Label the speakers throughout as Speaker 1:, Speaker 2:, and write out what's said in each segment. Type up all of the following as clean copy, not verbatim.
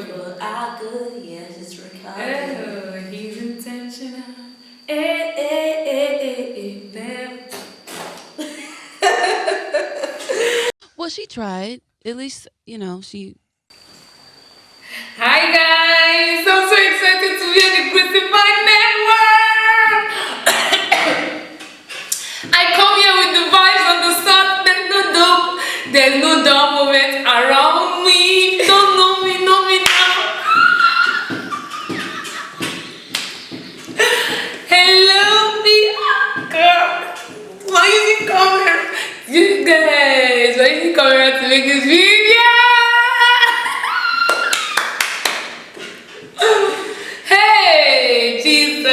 Speaker 1: people are good, yeah, just record.
Speaker 2: Oh, he's intentional.
Speaker 3: Well, she tried. At least, she.
Speaker 2: Hi guys, I'm so excited to be on the Crucified Network. I come here with the vibes on the sun. There's no dull moment around me. Don't know me now. Hello, God. Why is he coming? You guys, why is he coming out to make this video? Hey, Jesus.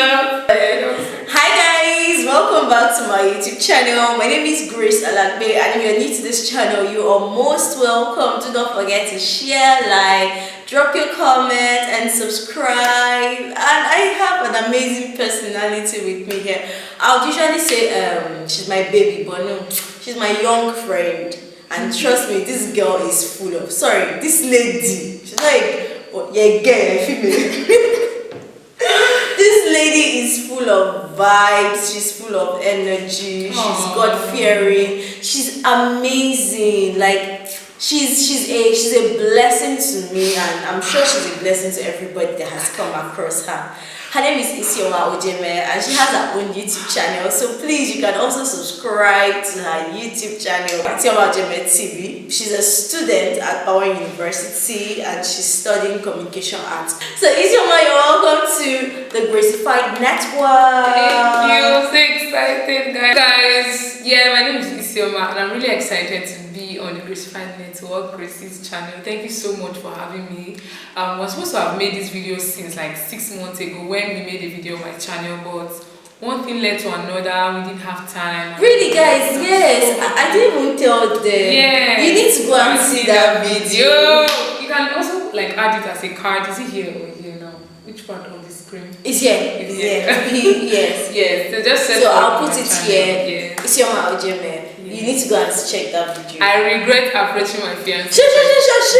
Speaker 1: Hi guys, welcome back to my YouTube channel. My name is Gracetalagbe, and if you're new to this channel, you are most welcome. Do not forget to share, like, drop your comment, and subscribe. And I have an amazing personality with me here. I would usually say she's my baby, but no, she's my young friend. And trust me, this girl is full of, this lady, she's like, oh, yeah, girl, female. This lady is full of vibes, she's full of energy, she's God-fearing, she's amazing. Like, she's a blessing to me, and I'm sure she's a blessing to everybody that has come across her. Her name is Isioma Ojeme, and she has her own YouTube channel. So please, you can also subscribe to her YouTube channel, Isioma Ojeme TV. She's a student at Power University, and she's studying communication arts. So Isioma, you're welcome to the Gracefied Network.
Speaker 2: Thank you. So excited, guys. Yeah, my name is Isioma, and I'm really excited to be on the Gracefied Network, Grace's channel. Thank you so much for having me. I was supposed to have made this video since like 6 months ago when we made a video on my channel, but one thing led to another. We didn't have time.
Speaker 1: Really, guys? Yes, I didn't even tell them.
Speaker 2: Yeah,
Speaker 1: you need to go and see that video.
Speaker 2: You can also like add it as a card. Is it here or here now? Which part of the screen?
Speaker 1: It's here.
Speaker 2: It's here.
Speaker 1: Yes.
Speaker 2: Yes.
Speaker 1: So I'll put it here.
Speaker 2: Yeah.
Speaker 1: It's your Ojeme. You need to go and check that video.
Speaker 2: I regret approaching my fiancé.
Speaker 1: Sure.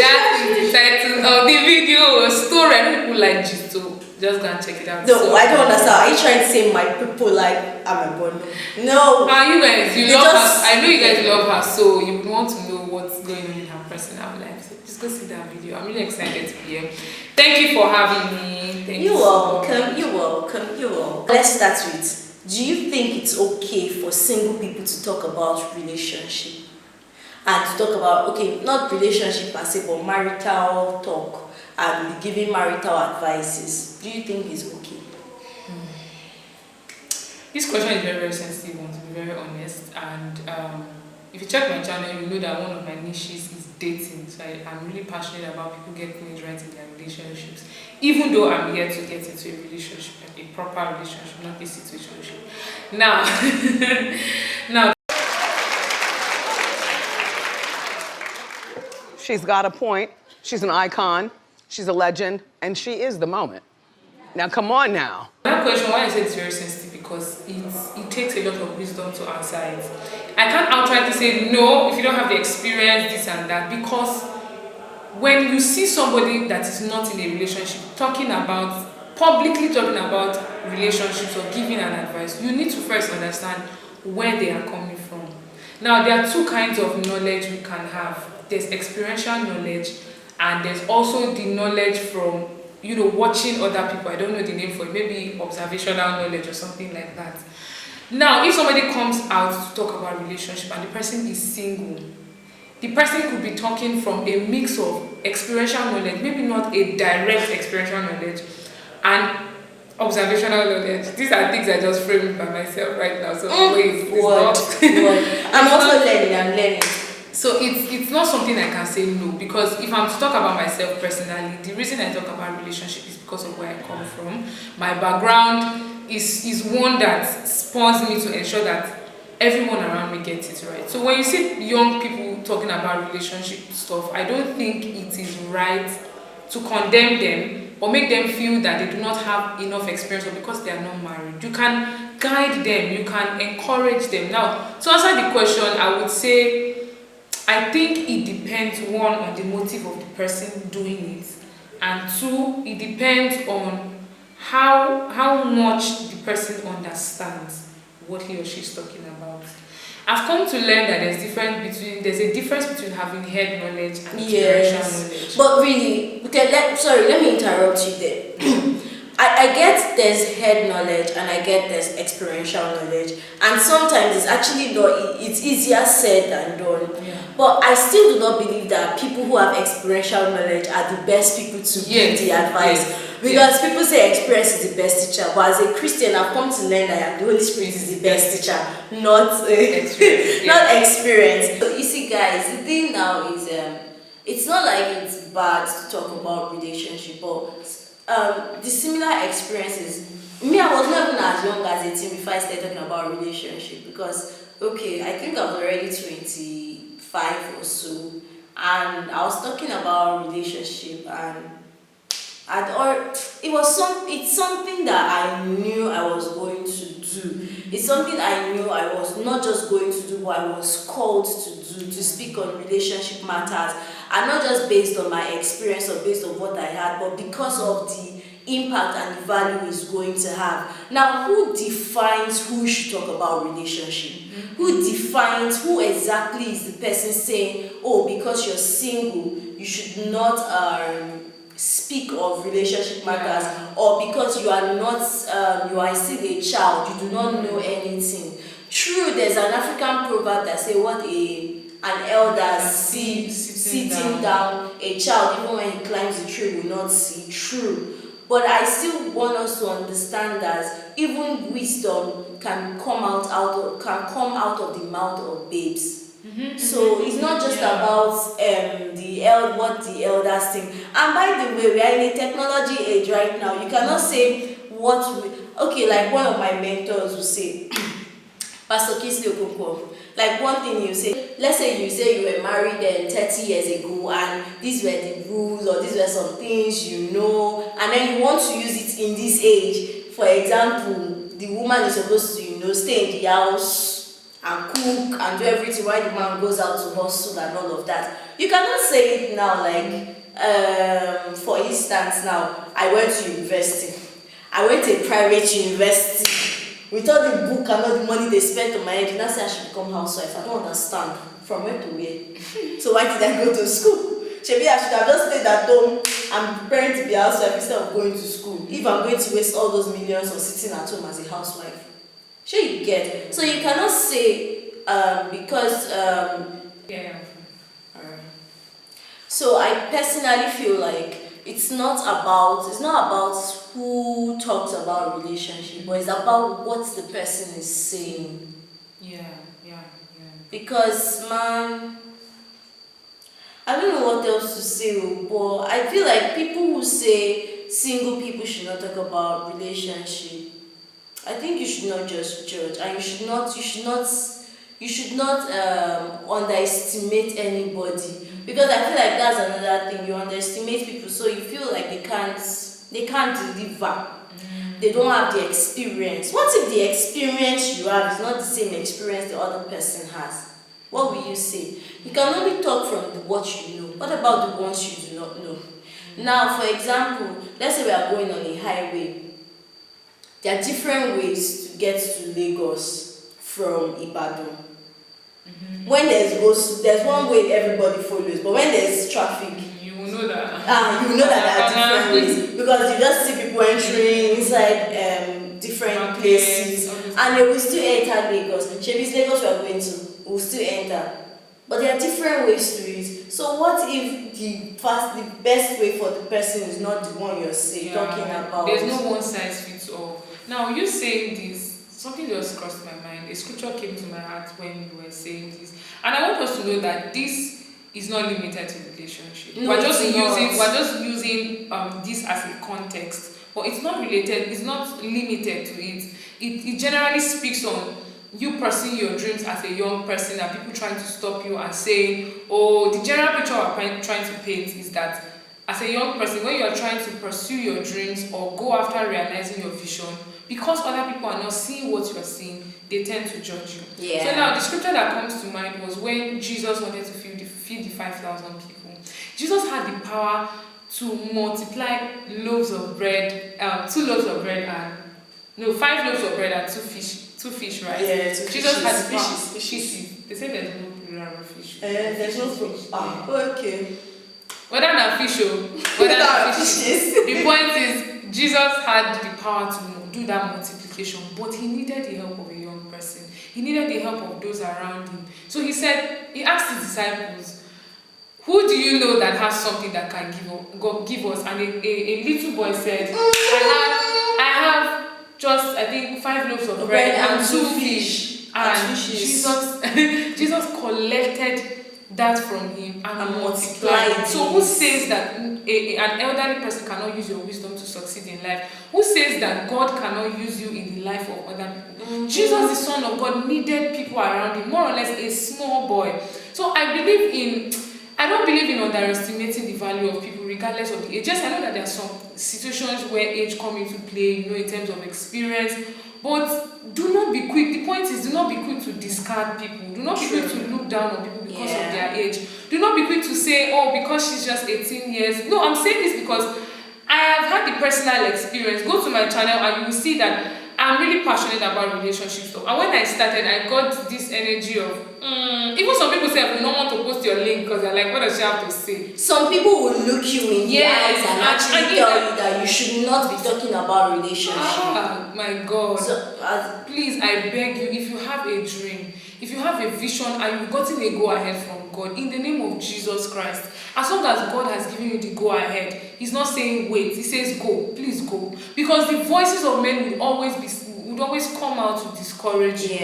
Speaker 2: That is the title of the video. Story. I know people like gist, so just go and check it out.
Speaker 1: No,
Speaker 2: so,
Speaker 1: I don't understand. Are you trying to say my people like I'm a bono? No.
Speaker 2: You guys, you love her. I know you guys love her, so you would want to know what's going on in her personal life. So just go see that video. I'm really excited to be here. Thank you for having me.
Speaker 1: You're welcome. Let's start with, do you think it's okay for single people to talk about relationship? And to talk about, okay, not relationship per se, but marital talk and giving marital advices. Do you think it's okay?
Speaker 2: This question is very, very sensitive, to be very honest. And if you check my channel, you know that one of my niches is dating. So I'm really passionate about people getting it right in their relationships. Even though I'm here to get into a relationship, a proper relationship, not a situationship. Now,
Speaker 4: she's got a point. She's an icon. She's a legend, and she is the moment. Now, come on now.
Speaker 2: That question, why I say it's very sensitive, because it takes a lot of wisdom to answer it. I can't outright to say no if you don't have the experience, this and that, because when you see somebody that is not in a relationship publicly talking about relationships or giving an advice, you need to first understand where they are coming from. Now, there are two kinds of knowledge we can have. There's experiential knowledge, and there's also the knowledge from, watching other people. I don't know the name for it, maybe observational knowledge or something like that. Now, if somebody comes out to talk about relationship and the person is single, the person could be talking from a mix of experiential knowledge, maybe not a direct experiential knowledge, and observational knowledge. These are things I just framed by myself right now. So
Speaker 1: I'm also learning.
Speaker 2: So it's not something I can say no, because if I'm to talk about myself personally, the reason I talk about relationship is because of where I come from. My background is one that spurs me to ensure that everyone around me gets it right. So when you see young people talking about relationship stuff, I don't think it is right to condemn them or make them feel that they do not have enough experience, or because they are not married. You can guide them, you can encourage them. Now, to answer the question, I would say I think it depends, one, on the motive of the person doing it, and two, it depends on how much the person understands what he or she is talking about. I've come to learn that there's a difference between having head knowledge and experiential knowledge.
Speaker 1: But really, okay, let me interrupt you there. I get there's head knowledge and I get there's experiential knowledge, and sometimes it's actually not, it's easier said than done.
Speaker 2: Yeah.
Speaker 1: But I still do not believe that people who have experiential knowledge are the best people to give the advice. Because people say experience is the best teacher, but as a Christian, I've come to learn that the Holy Spirit is the best teacher, not experience. Not experience. So you see, guys, the thing now is, it's not like it's bad to talk about relationship, but the similar experiences. Me, I was not even as young as 18 before I started talking about relationship, because okay, I think I was already 25 or so, and I was talking about relationship, and it's something that I knew I was going to do. It's something I knew I was not just going to do, but I was called to do, to speak on relationship matters, and not just based on my experience or based on what I had, but because of the impact and the value it's going to have. Now, who defines who should talk about relationship? Who defines who exactly is the person saying, oh, because you're single, you should not speak of relationship matters, or because you are not, you are still a child, you do not know anything. True, there's an African proverb that says, what an elder sees sitting down, a child, even when he climbs the tree, will not see. True. But I still want us to understand that even wisdom can come out of the mouth of babes. So it's not just about what the elders think. And by the way, we are in a technology age right now. You cannot say like one of my mentors will say, Pastor Kisley Okonkwo, like one thing you say, let's say you were married 30 years ago, and these were the rules, or these were some things you know, and then you want to use it in this age. For example, the woman is supposed to, stay in the house and cook and do everything while the man goes out to hustle and all of that. You cannot say it now, like, for instance, now, I went to university. I went to a private university. With all the book and all the money they spent on my head, you now say I should become housewife. I don't understand. From where to where? So why did I go to school? Maybe I should have just stayed at home and preparing to be a housewife instead of going to school. If I'm going to waste all those millions on sitting at home as a housewife. Sure, you get. So you cannot say because
Speaker 2: Yeah.
Speaker 1: Alright. So I personally feel like it's not about who talks about relationship, but it's about what the person is saying.
Speaker 2: Yeah.
Speaker 1: Because man, I don't know what else to say, but I feel like people who say single people should not talk about relationship, I think you should not just judge, and you should not underestimate anybody, because I feel like that's another thing. You underestimate people, so you feel like they can't deliver. They don't have the experience. What if the experience you have is not the same experience the other person has? What will you say? You can only talk from what you know. What about the ones you do not know? Now, for example, let's say we are going on a highway. There are different ways to get to Lagos from Ibadan. When there's one way everybody follows, but when there's traffic,
Speaker 2: You will know that.
Speaker 1: you know that there are different ways, because you just see people entering inside different places, and they will still enter Lagos. Shebi's Lagos we are going to, will still enter, but there are different ways to it. So what if the best way for the person is not the one you're talking about?
Speaker 2: There's no one size fits all. Now, you saying this, something just crossed my mind. A scripture came to my heart when you were saying this, and I want us to know that this is not limited to relationship.
Speaker 1: No,
Speaker 2: we're just using this as a context, but it's not related. It's not limited to it. It generally speaks on you pursuing your dreams as a young person, and people trying to stop you and saying, oh, the general picture we're trying to paint is that as a young person, when you're trying to pursue your dreams or go after realizing your vision, because other people are not seeing what you're seeing, they tend to judge you.
Speaker 1: Yeah.
Speaker 2: So now the scripture that comes to mind was when Jesus wanted to feed the 5,000 people. Jesus had the power to multiply loaves of bread, 2 loaves of bread and no 5 loaves of bread and two fish, right?
Speaker 1: Yeah, two
Speaker 2: Jesus
Speaker 1: fishes.
Speaker 2: had
Speaker 1: Fishes.
Speaker 2: They say there's no plural of fish.
Speaker 1: There's no
Speaker 2: fish.
Speaker 1: okay.
Speaker 2: Whether than fish or whether than fishes. The point is, Jesus had the power to do that multiplication, but he needed the help of a young person. He needed the help of those around him. So he asked his disciples, who do you know that has something that can give us? And a little boy said, I have just, I think, 5 loaves of bread and 2 fish. And Jesus collected that from him and multiplied it. So who says that an elderly person cannot use your wisdom to succeed in life? Who says that God cannot use you in the life of other people? Jesus, the Son of God, needed people around him, more or less a small boy. So I don't believe in underestimating the value of people regardless of the age. Yes, I know that there are some situations where age come into play, in terms of experience, but do not be quick. The point is, do not be quick to discard people. Do not be quick to look down on people because of their age. Do not be quick to say, oh, because she's just 18 years. No, I'm saying this because I have had the personal experience. Go to my channel and you will see that I'm really passionate about relationships. And when I started, I got this energy of, even some people say, I will not want to post your link because they're like, what does she have to say?
Speaker 1: Some people will look you in the eyes and actually tell you that you should not be talking about relationship.
Speaker 2: Ah, my God.
Speaker 1: So,
Speaker 2: please, I beg you, if you have a dream, if you have a vision and you've gotten a go-ahead from God, in the name of Jesus Christ, as long as God has given you the go-ahead, he's not saying wait, he says go, please go. Because the voices of men would always come out to discourage you.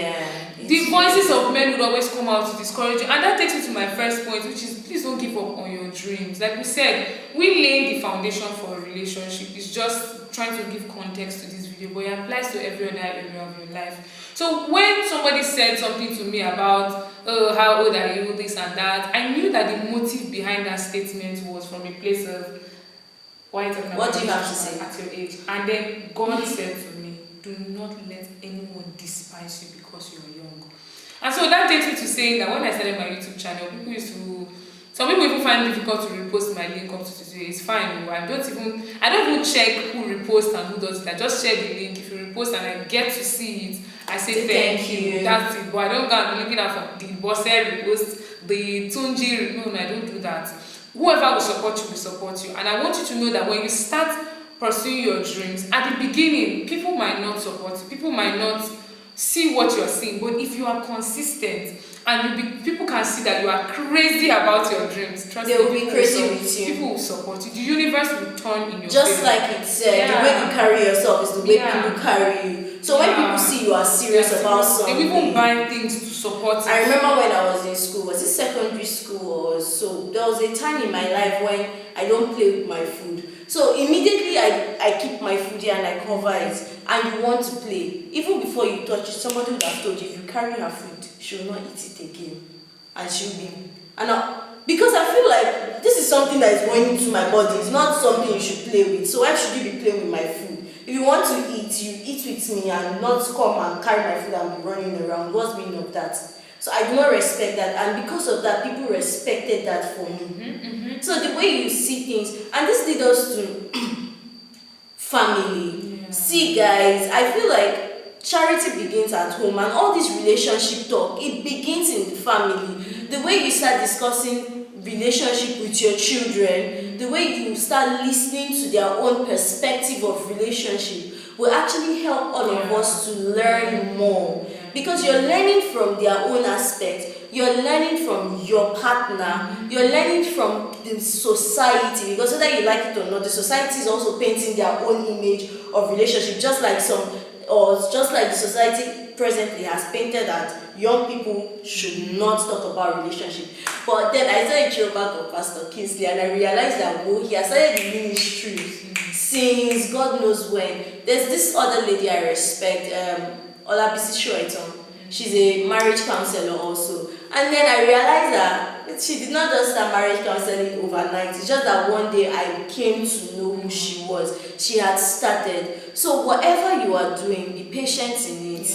Speaker 2: The voices of men would always come out to discourage you. And that takes me to my first point, which is please don't give up on your dreams. Like we said, we laying the foundation for a relationship. It's just trying to give context to this video, but it applies to every other area of your life. So when somebody said something to me about how old are you, this and that, I knew that the motive behind that statement was from a place of what do you have to say at your age? And then God said to me, do not let anyone despise you because you're young. And so that takes me to saying that when I started my YouTube channel, some people even find it difficult to repost my link up to today. It's fine. I don't even check who reposts and who does it. I just share the link. If you repost and I get to see it, I say thank you. That's it. But I don't go and be looking at the Bosse repost, the Tunji. No, I don't do that. Whoever will support you. And I want you to know that when you start pursuing your dreams, at the beginning, people might not support you. People might not see what you're seeing. But if you are consistent and people can see that you are crazy about your dreams, trust me,
Speaker 1: they will be crazy with you.
Speaker 2: People will support you. The universe will turn in your
Speaker 1: just
Speaker 2: favor.
Speaker 1: like it said, the way you carry yourself is the way people carry you. So when people see you are serious about something,
Speaker 2: they even buy things to support you.
Speaker 1: I remember when I was in school, was it secondary school or so, there was a time in my life when I don't play with my food. So immediately I keep my food here and I cover it, and you want to play. Even before you touch it, somebody would have told you, if you carry her food, she will not eat it again. And she'll be, because I feel like this is something that is going into my body. It's not something you should play with. So why should you be playing with my food? If you want to eat, you eat with me and not come and carry my food and be running around. What's the meaning of that? So I do not respect that, and because of that, people respected that for me. So the way you see things, and this leads us to family. See guys, I feel like charity begins at home, and all this relationship talk, it begins in the family. The way you start discussing relationship with your children, the way you start listening to their own perspective of relationship will actually help all of us to learn more. Because you're learning from their own aspect, you're learning from your partner, you're learning from the society, because whether you like it or not, the society is also painting their own image of relationship, just like the society presently has painted that young people should not talk about relationship. But then I saw a joke of Pastor Kingsley, and I realized that he has started the ministry since God knows when. There's this other lady I respect, Olabisi Shoeton. She's a marriage counselor also. And then I realized that she did not just start marriage counseling overnight. It's just that one day I came to know who she was. She had started. So whatever you are doing, be patient in it.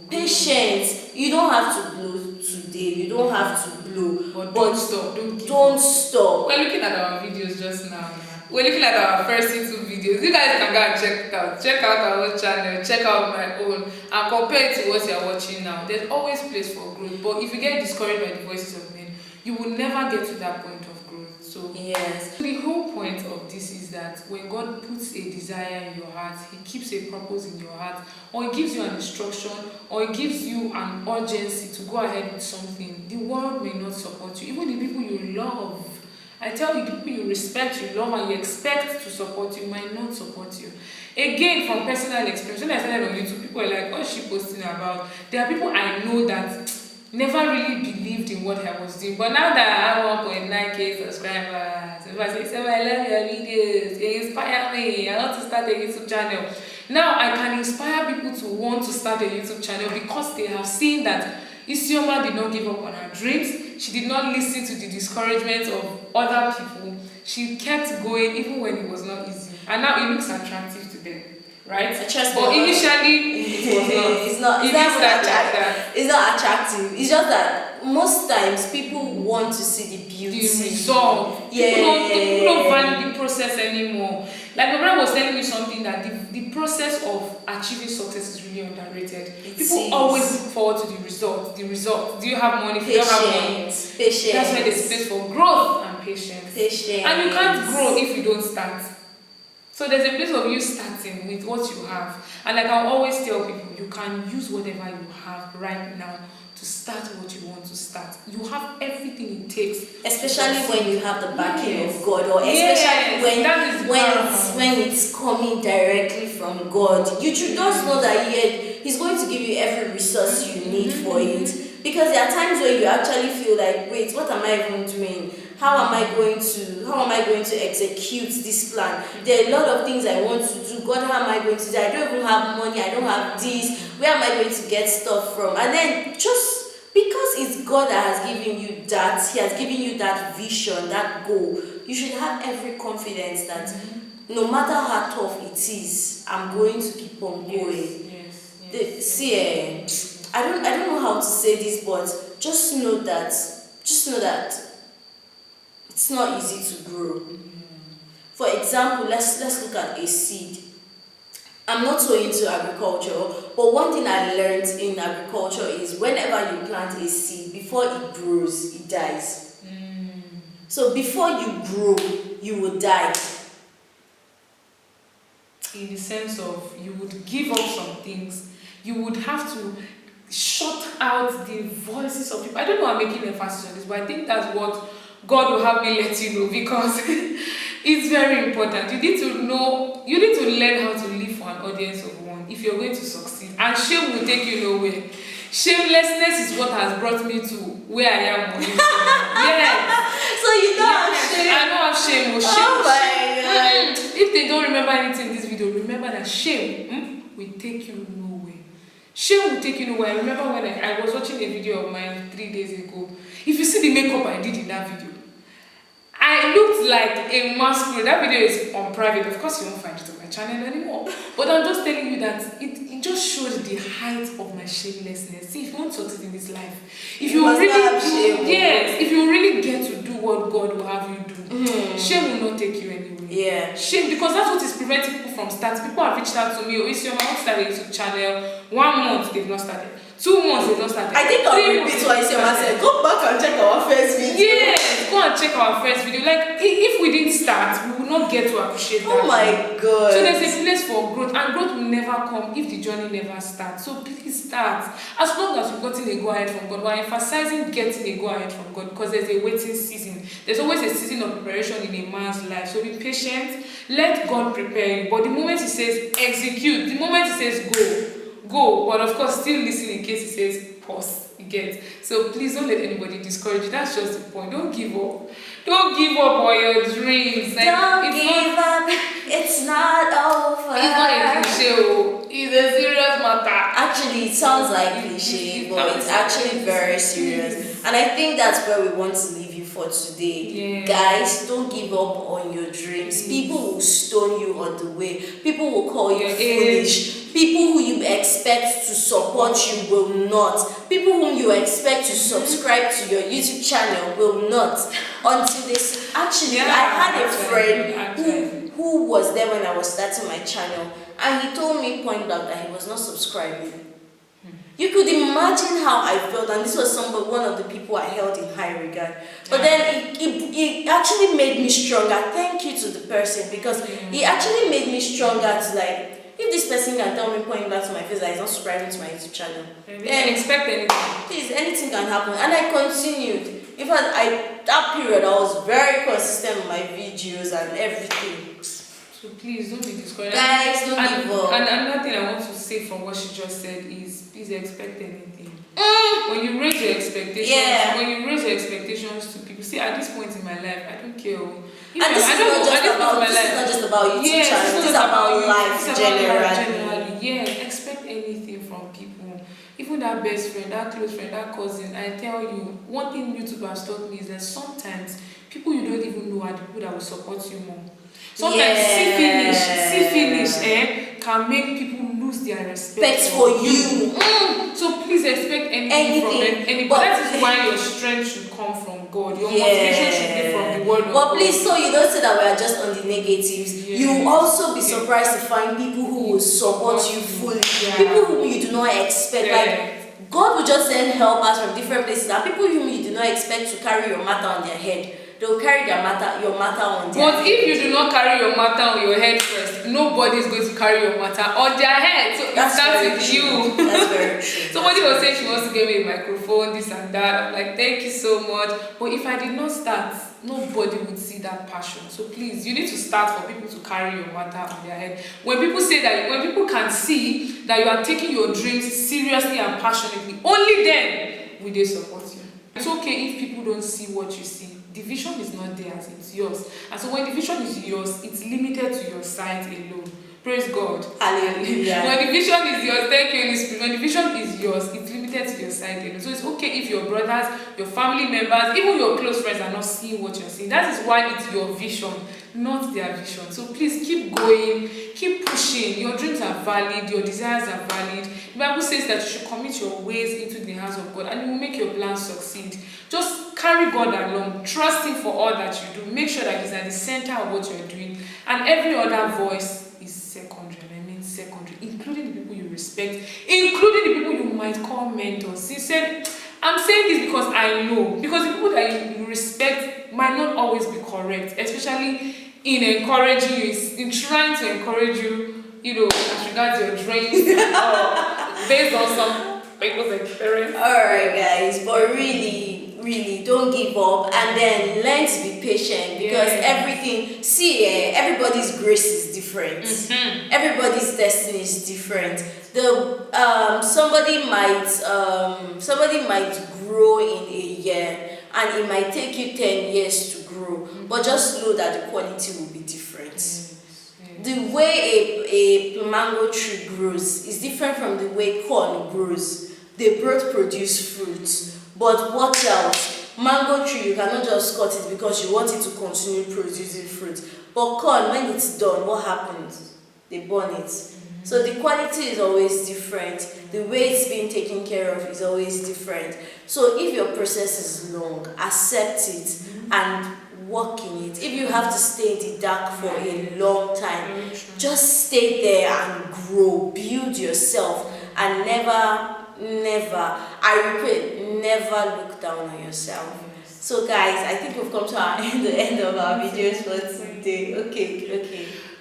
Speaker 1: Patience. You don't have to blow today. You don't have to blow low.
Speaker 2: But don't stop. Don't give
Speaker 1: Don't
Speaker 2: up.
Speaker 1: stop.
Speaker 2: We're looking at our videos just now. We're looking at our first YouTube videos. You guys can go and check it out. Check out our own channel. Check out my own. And compare it to what you're watching now. There's always place for growth. But if you get discouraged by the voices of men, you will never get to that point of growth. So
Speaker 1: Yes.
Speaker 2: the whole point of this is that when God puts a desire in your heart, He keeps a purpose in your heart, or He gives you an instruction, or He gives you an urgency to go ahead with something, the world may not support you. Even the people you love, I tell you, the people you respect, you love, and you expect to support you might not support you. Again, from personal experience, when I started on YouTube, people were like, what is she posting about? There are people I know that never really believed in what I was doing. But now that I have 1.9k subscribers, if I say, I love your videos, they inspire me, I want to start a YouTube channel. Now I can inspire people to want to start a YouTube channel because they have seen that Isioma did not give up on her dreams. She did not listen to the discouragement of other people. She kept going even when it was not easy. And now it looks attractive to them, right? But initially, it was not.
Speaker 1: It's not attractive. It's just that most times people want to see the beauty.
Speaker 2: The result.
Speaker 1: Yeah.
Speaker 2: People don't value the process anymore. Like my brother was telling me something that the process of achieving success is really underrated. People always look forward to the result. The result. Do you have money? If you don't have money,
Speaker 1: Patience.
Speaker 2: that's why there's space for growth and patience.
Speaker 1: Patience.
Speaker 2: And you can't grow if you don't start. So there's a place of you starting with what you have. And like I always tell people, you can use whatever you have right now to start what you want to start. You have everything it takes.
Speaker 1: Especially when you have the backing
Speaker 2: Yes.
Speaker 1: of God, or
Speaker 2: Yes,
Speaker 1: especially
Speaker 2: that is
Speaker 1: when it's coming directly from God. You should just know that He's going to give you every resource you need for it. Because there are times where you actually feel like, wait, what am I even doing? How am I going to execute this plan? There are a lot of things I want to do. God, how am I going to do? I don't even have money. I don't have this. Where am I going to get stuff from? And then just because it's God that has given you that, He has given you that vision, that goal, you should have every confidence that no matter how tough it is, I'm going to keep on going.
Speaker 2: Yes.
Speaker 1: I don't know how to say this, but just know that it's not easy to grow. For example, let's look at a seed. I'm not so into agriculture, but one thing I learned in agriculture is whenever you plant a seed, before it grows, it dies. So before you grow, you will die.
Speaker 2: In the sense of you would give up some things, you would have to shut out the voices of people. I don't know I'm making emphasis on this, but I think that's what God will have me let you know, because it's very important. You need to learn how to live for an audience of one if you're going to succeed. And shame will take you nowhere. Shamelessness is what has brought me to where I am. Yes.
Speaker 1: So you don't have shame.
Speaker 2: I don't have shame.
Speaker 1: Oh my God.
Speaker 2: If they don't remember anything in this video, remember that shame will take you nowhere. Shame will take you nowhere. I remember when I was watching a video of mine 3 days ago. If you see the makeup I did in that video, I looked like a masquerade. That video is on private. Of course, you won't find it on my channel anymore. But I'm just telling you that it just shows the height of my shamelessness. See, if you want to succeed in this life, if you really get to do what God will have you do, shame will not take you anywhere.
Speaker 1: Yeah.
Speaker 2: Shame, because that's what is preventing people from starting. People have reached out to me, Isioma, I want to start a YouTube channel. 1 month, they've not started. 2 months, they've not started.
Speaker 1: I think I'll repeat what Isioma said. Go back and check our first video.
Speaker 2: Yes, go and check our first video. Like, if we didn't start, we would not get to appreciate that.
Speaker 1: Oh my God.
Speaker 2: So there's a place for growth, and growth will never come if the journey never starts. So please start. As long as you've gotten a go ahead from God, we're emphasizing getting a go ahead from God, because there's a waiting season. There's always a season of preparation in a man's life. So be patient. Let God prepare you. But the moment He says execute, the moment He says go. But of course, still listen in case He says pause. You get. So please don't let anybody discourage you. That's just the point. Don't give up. Don't give up on your dreams. Like,
Speaker 1: don't give up. It's not over.
Speaker 2: It's not a cliche. It's a serious matter.
Speaker 1: Actually, it sounds like cliche, but it's actually very serious. And I think that's where we want to leave you for for today.
Speaker 2: Yeah.
Speaker 1: Guys, don't give up on your dreams. People will stone you on the way. People will call you foolish. People who you expect to support you will not. People whom you expect to subscribe to your YouTube channel will not. Until this, actually, I had a friend who was there when I was starting my channel, and he told me point blank that he was not subscribing. You could imagine how I felt, and this was one of the people I held in high regard. But then it actually made me stronger. Thank you to the person, because it actually made me stronger to, like, if this person can tell me point blank to my face that he's not subscribing to my YouTube channel,
Speaker 2: then expect anything.
Speaker 1: Please, anything can happen. And I continued. In fact, that period I was very consistent with my videos and everything.
Speaker 2: So please don't be discouraged.
Speaker 1: Guys, don't give up.
Speaker 2: And another thing I want to say from what she just said is, please expect anything. When you raise your expectations, to people, see, at this point in my life, I don't care.
Speaker 1: And this is not just about YouTube channel. This is about life generally.
Speaker 2: Yeah, expect anything from people. Even that best friend, that close friend, that cousin. I tell you, one thing YouTube has taught me is that sometimes people you don't even know are the people that will support you more. Sometimes see finish, can make people lose their respect
Speaker 1: for you.
Speaker 2: So please expect anything from anybody. But that is why your strength should come from God. Your motivation should be from the word of God.
Speaker 1: But please, so you don't say that we are just on the negatives. You will also be surprised to find people who will support you fully. People whom you do not expect. Like, God will just send helpers from different places. And people whom you do not expect to carry your matter on their head, they will carry your matter on their head.
Speaker 2: But if you do not carry your matter on your head first, nobody is going to carry your matter on their head. So it starts with you.
Speaker 1: That's very true.
Speaker 2: Somebody was saying she wants to give me a microphone, this and that. I'm like, thank you so much. But if I did not start, nobody would see that passion. So please, you need to start for people to carry your matter on their head. When people say that, when people can see that you are taking your dreams seriously and passionately, only then will they support you. It's okay if people don't see what you see. The vision is not theirs, it's yours. And so when the vision is yours, it's limited to your sight alone. Praise God.
Speaker 1: Hallelujah.
Speaker 2: When the vision is yours, thank you, Holy Spirit. When the vision is yours, it's limited to your sight alone. So it's okay if your brothers, your family members, even your close friends are not seeing what you're seeing. That is why it's your vision, not their vision. So please keep going, keep pushing. Your dreams are valid, your desires are valid. The Bible says that you should commit your ways into the hands of God and you will make your plans succeed. Just carry God along, trust Him for all that you do. Make sure that He's at the center of what you're doing. And every other voice is secondary, and I mean secondary, including the people you respect, including the people you might call mentors. He said, I'm saying this because I know, because the people that you respect might not always be correct, especially in encouraging you, in trying to encourage you, as regards your dreams, based on some people's experience.
Speaker 1: Alright guys, but really don't give up, and then learn to be patient, because everybody's grace is different. Everybody's destiny is different. Somebody might grow in a year, and it might take you 10 years to grow, but just know that the quality will be different. The way a mango tree grows is different from the way corn grows. They both produce fruit. But watch out, mango tree, you cannot just cut it because you want it to continue producing fruit. But corn, when it's done, what happens? They burn it. So the quality is always different. The way it's being taken care of is always different. So if your process is long, accept it and work in it. If you have to stay in the dark for a long time, just stay there and grow, build yourself, and never, I repeat, never look down on yourself. So guys, I think we've come to the end of our videos for today.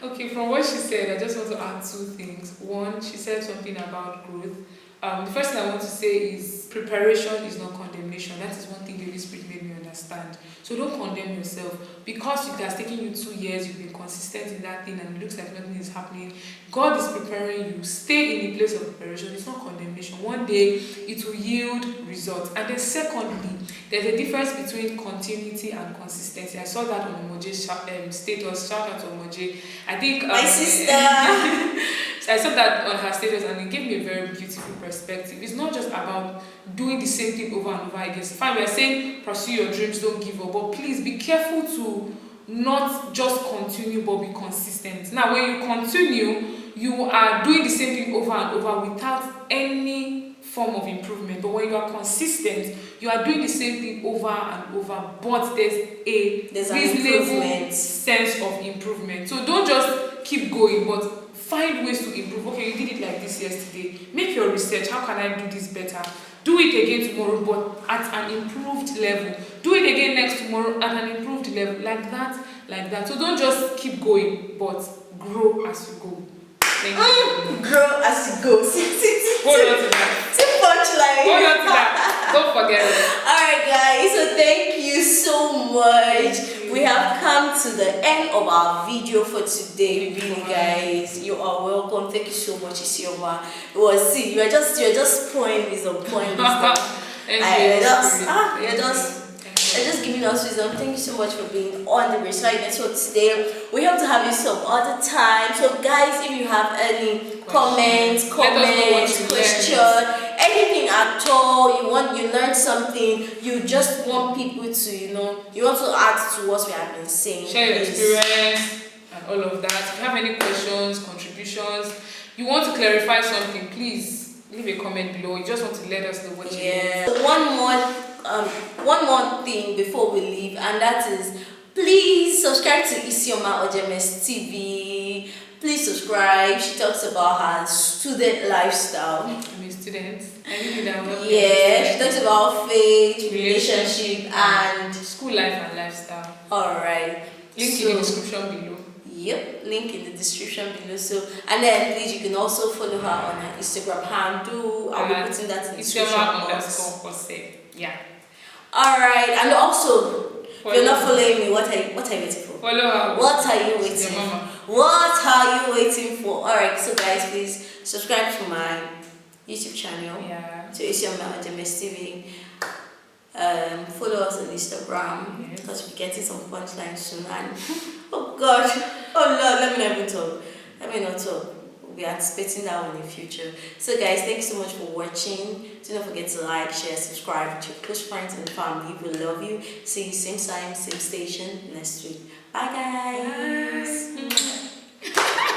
Speaker 1: Okay,
Speaker 2: from what she said, I just want to add two things. One, she said something about growth. The first thing I want to say is preparation is not condemnation. That is one thing the Holy Spirit made me understand. So don't condemn yourself. because it has taken you 2 years, you've been consistent in that thing and it looks like nothing is happening. God is preparing you. Stay in the place of preparation. It's not condemnation. One day it will yield results. And then secondly, there's a difference between continuity and consistency. I saw that on Ojeme's status. Shout out to Oje. I think
Speaker 1: My sister.
Speaker 2: so I saw that on her status and it gave me a very beautiful perspective. It's not just about doing the same thing over and over again. Fine, we are saying pursue your dreams, don't give up, but please be careful to not just continue but be consistent. Now, when you continue, you are doing the same thing over and over without any form of improvement. But when you are consistent, you are doing the same thing over and over, but there's reasonable sense of improvement. So don't just keep going, but find ways to improve. Okay, you did it like this yesterday. Make your research. How can I do this better? Do it again tomorrow, but at an improved level. Do it again next tomorrow at an improved level. Like that. So don't just keep going, but grow as you go. Thank you.
Speaker 1: Grow as you go.
Speaker 2: Hold on to that.
Speaker 1: Punchline.
Speaker 2: Hold on to that. Don't forget it.
Speaker 1: Alright guys, so thank you so much. We have come to the end of our video for today. Really guys, you are welcome. Thank you so much, Isioma. You're just pouring wisdom, you're just giving us wisdom. Thank you so much for being on the Gracetalagbe Network today. We hope to have you some other time. So guys, if you have any comments, question, anything at all, you learned something, you just want people to, you want to add to what we have been saying.
Speaker 2: Share your experience and all of that. If you have any questions, contributions, you want to clarify something, please leave a comment below. You just want to let us know what you need.
Speaker 1: So one more thing before we leave, and that is, please subscribe to Isioma Ojeme's TV. Please subscribe. She talks about her student lifestyle.
Speaker 2: I'm a student.
Speaker 1: She talks about faith, relationship, and
Speaker 2: school life and lifestyle.
Speaker 1: Alright.
Speaker 2: Link in the description below.
Speaker 1: Yep, link in the description below. So, and then please, you can also follow her on her Instagram handle. I'll be putting that in the description box.
Speaker 2: Yeah.
Speaker 1: Alright, and also, if you're not following me, what are you waiting for?
Speaker 2: Follow her.
Speaker 1: What are you waiting for? What are you waiting for? Alright, so guys, please subscribe to my YouTube channel.
Speaker 2: Yeah.
Speaker 1: To Isioma Ojeme's TV. Follow us on Instagram because we're getting some punchlines soon. And oh God, oh Lord, let me not even talk. Let me not talk. We'll be anticipating that one in the future. So guys, thanks so much for watching. Do not forget to like, share, subscribe to your close friends and family. We love you. See you same time, same station next week. Bye guys. Bye.